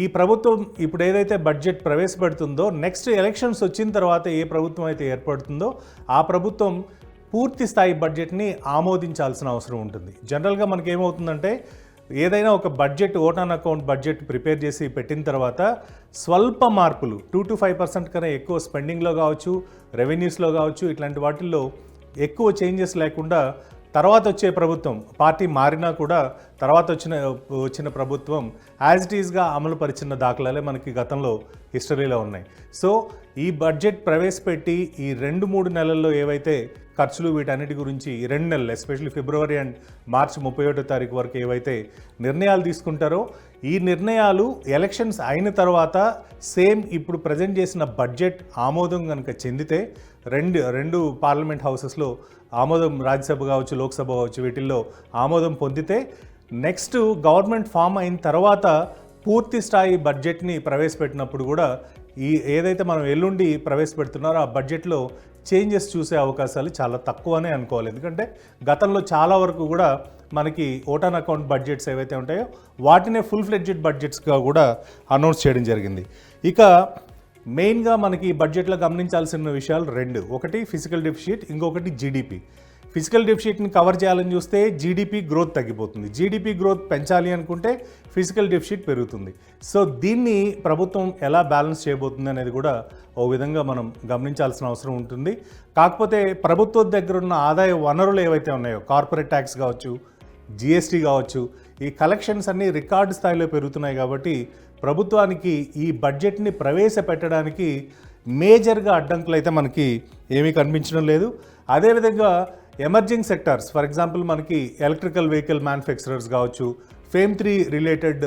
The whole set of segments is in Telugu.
ఈ ప్రభుత్వం ఇప్పుడు ఏదైతే బడ్జెట్ ప్రవేశపెడుతుందో నెక్స్ట్ ఎలక్షన్స్ వచ్చిన తర్వాత ఏ ప్రభుత్వం అయితే ఏర్పడుతుందో ఆ ప్రభుత్వం పూర్తి స్థాయి బడ్జెట్ని ఆమోదించాల్సిన అవసరం ఉంటుంది. జనరల్గా మనకి ఏమవుతుందంటే ఏదైనా ఒక budget vote on account budget prepare చేసి పెట్టిన తర్వాత స్వల్ప మార్పులు 2 to 5% కన్నా ఎక్కువ స్పెండింగ్లో కావచ్చు, రెవెన్యూస్లో కావచ్చు, ఇట్లాంటి వాటిల్లో ఎక్కువ చేంజెస్ లేకుండా తర్వాత వచ్చే ప్రభుత్వం పార్టీ మారినా కూడా తర్వాత వచ్చిన ప్రభుత్వం యాజ్ ఇట్ ఈస్గా అమలు పరిచిన దాఖలాలే మనకి గతంలో హిస్టరీలో ఉన్నాయి. సో ఈ బడ్జెట్ ప్రవేశపెట్టి ఈ 2-3 నెలల్లో ఏవైతే ఖర్చులు వీటన్నిటి గురించి ఈ 2 నెలలు ఎస్పెషల్లీ ఫిబ్రవరి అండ్ మార్చి 31వ తారీఖు వరకు ఏవైతే నిర్ణయాలు తీసుకుంటారో ఈ నిర్ణయాలు ఎలక్షన్స్ అయిన తర్వాత సేమ్ ఇప్పుడు ప్రజెంట్ చేసిన బడ్జెట్ ఆమోదం కనుక చెందితే రెండు పార్లమెంట్ హౌసెస్లో ఆమోదం, రాజ్యసభ కావచ్చు, లోక్సభ కావచ్చు, వీటిల్లో ఆమోదం పొందితే నెక్స్ట్ గవర్నమెంట్ ఫామ్ అయిన తర్వాత పూర్తి స్థాయి బడ్జెట్ని ప్రవేశపెట్టినప్పుడు కూడా ఈ ఏదైతే మనం ఎల్లుండి ప్రవేశపెడుతున్నారో ఆ బడ్జెట్లో చేంజెస్ చూసే అవకాశాలు చాలా తక్కువనే అనుకోవాలి. ఎందుకంటే గతంలో చాలా వరకు కూడా మనకి ఓట్ ఆన్ అకౌంట్ బడ్జెట్స్ ఏవైతే ఉంటాయో వాటినే ఫుల్ ఫ్లెడ్జెడ్ బడ్జెట్స్గా కూడా అనౌన్స్ చేయడం జరిగింది. ఇక మెయిన్గా మనకి బడ్జెట్లో గమనించాల్సిన విషయాలు 2, ఒకటి ఫిజికల్ డెఫిసిట్, ఇంకొకటి జీడిపి. ఫిజికల్ డెఫిసిట్ని కవర్ చేయాలని చూస్తే జీడిపి గ్రోత్ తగ్గిపోతుంది. జీడిపి గ్రోత్ పెంచాలి అనుకుంటే ఫిజికల్ డెఫిసిట్ పెరుగుతుంది. సో దీన్ని ప్రభుత్వం ఎలా బ్యాలెన్స్ చేయబోతుంది అనేది కూడా ఓ విధంగా మనం గమనించాల్సిన అవసరం ఉంటుంది. కాకపోతే ప్రభుత్వం దగ్గర ఉన్న ఆదాయ వనరులు ఏవైతే ఉన్నాయో కార్పొరేట్ ట్యాక్స్ కావచ్చు, జిఎస్టీ కావచ్చు, ఈ కలెక్షన్స్ అన్నీ రికార్డు స్థాయిలో పెరుగుతున్నాయి. కాబట్టి ప్రభుత్వానికి ఈ బడ్జెట్ని ప్రవేశపెట్టడానికి మేజర్గా అడ్డంకులు అయితే మనకి ఏమీ కనిపించడం లేదు. అదేవిధంగా ఎమర్జింగ్ సెక్టార్స్, ఫర్ ఎగ్జాంపుల్ మనకి ఎలక్ట్రికల్ వెహికల్ మ్యానుఫ్యాక్చరర్స్ కావచ్చు, ఫేమ్ 3 రిలేటెడ్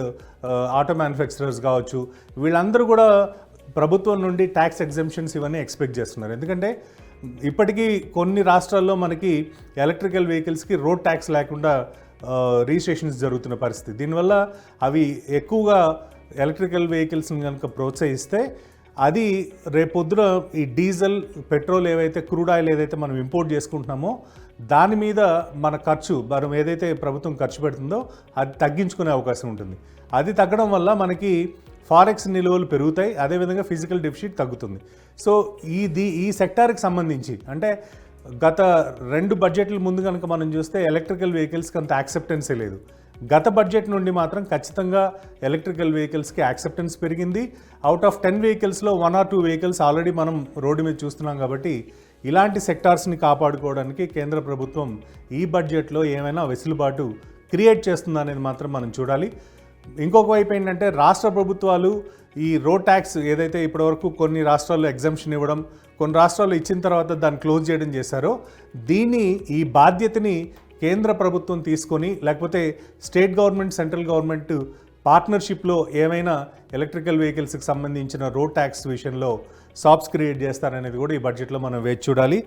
ఆటో మ్యానుఫ్యాక్చరర్స్ కావచ్చు, వీళ్ళందరూ కూడా ప్రభుత్వం నుండి ట్యాక్స్ ఎగ్జెంప్షన్స్ ఇవన్నీ ఎక్స్పెక్ట్ చేస్తున్నారు. ఎందుకంటే ఇప్పటికీ కొన్ని రాష్ట్రాల్లో మనకి ఎలక్ట్రికల్ వెహికల్స్కి రోడ్ ట్యాక్స్ లేకుండా రిజిస్ట్రేషన్స్ జరుగుతున్న పరిస్థితి. దీనివల్ల అవి ఎక్కువగా ఎలక్ట్రికల్ వెహికల్స్ని కనుక ప్రోత్సహిస్తే అది రేపొద్దున ఈ డీజిల్, పెట్రోల్ ఏవైతే క్రూడ్ ఆయిల్ ఏదైతే మనం ఇంపోర్ట్ చేసుకుంటున్నామో దాని మీద మన ఖర్చు మనం ఏదైతే ప్రభుత్వం ఖర్చు పెడుతుందో అది తగ్గించుకునే అవకాశం ఉంటుంది. అది తగ్గడం వల్ల మనకి ఫారెక్స్ నిల్వలు పెరుగుతాయి, అదేవిధంగా ఫిజికల్ డెఫిసిట్ తగ్గుతుంది. సో ఈ సెక్టార్కి సంబంధించి అంటే గత 2 బడ్జెట్ల ముందు కనుక మనం చూస్తే ఎలక్ట్రికల్ వెహికల్స్కి అంత యాక్సెప్టెన్సే లేదు. గత బడ్జెట్ నుండి మాత్రం ఖచ్చితంగా ఎలక్ట్రికల్ వెహికల్స్కి యాక్సెప్టెన్స్ పెరిగింది. Out of 10 వెహికల్స్లో 1 or 2 vehicles already మనం రోడ్డు మీద చూస్తున్నాం. కాబట్టి ఇలాంటి సెక్టార్స్ని కాపాడుకోవడానికి కేంద్ర ప్రభుత్వం ఈ బడ్జెట్లో ఏమైనా వెసులుబాటు క్రియేట్ చేస్తుందా అనేది మాత్రం మనం చూడాలి. ఇంకొక వైపు ఏంటంటే రాష్ట్ర ప్రభుత్వాలు ఈ రోడ్ ట్యాక్స్ ఏదైతే ఇప్పటివరకు కొన్ని రాష్ట్రాల్లో ఎగ్జంప్షన్ ఇవ్వడం, కొన్ని రాష్ట్రాల్లో ఇచ్చిన తర్వాత దాన్ని క్లోజ్ చేయడం చేశారో ఈ బాధ్యతని కేంద్ర ప్రభుత్వం తీసుకొని లేకపోతే స్టేట్ గవర్నమెంట్, సెంట్రల్ గవర్నమెంట్ పార్ట్నర్షిప్లో ఏమైనా ఎలక్ట్రికల్ వెహికల్స్కి సంబంధించిన రోడ్ ట్యాక్స్ విషయంలో సాప్స్ క్రియేట్ చేస్తారనేది కూడా ఈ బడ్జెట్లో మనం వేచి చూడాలి.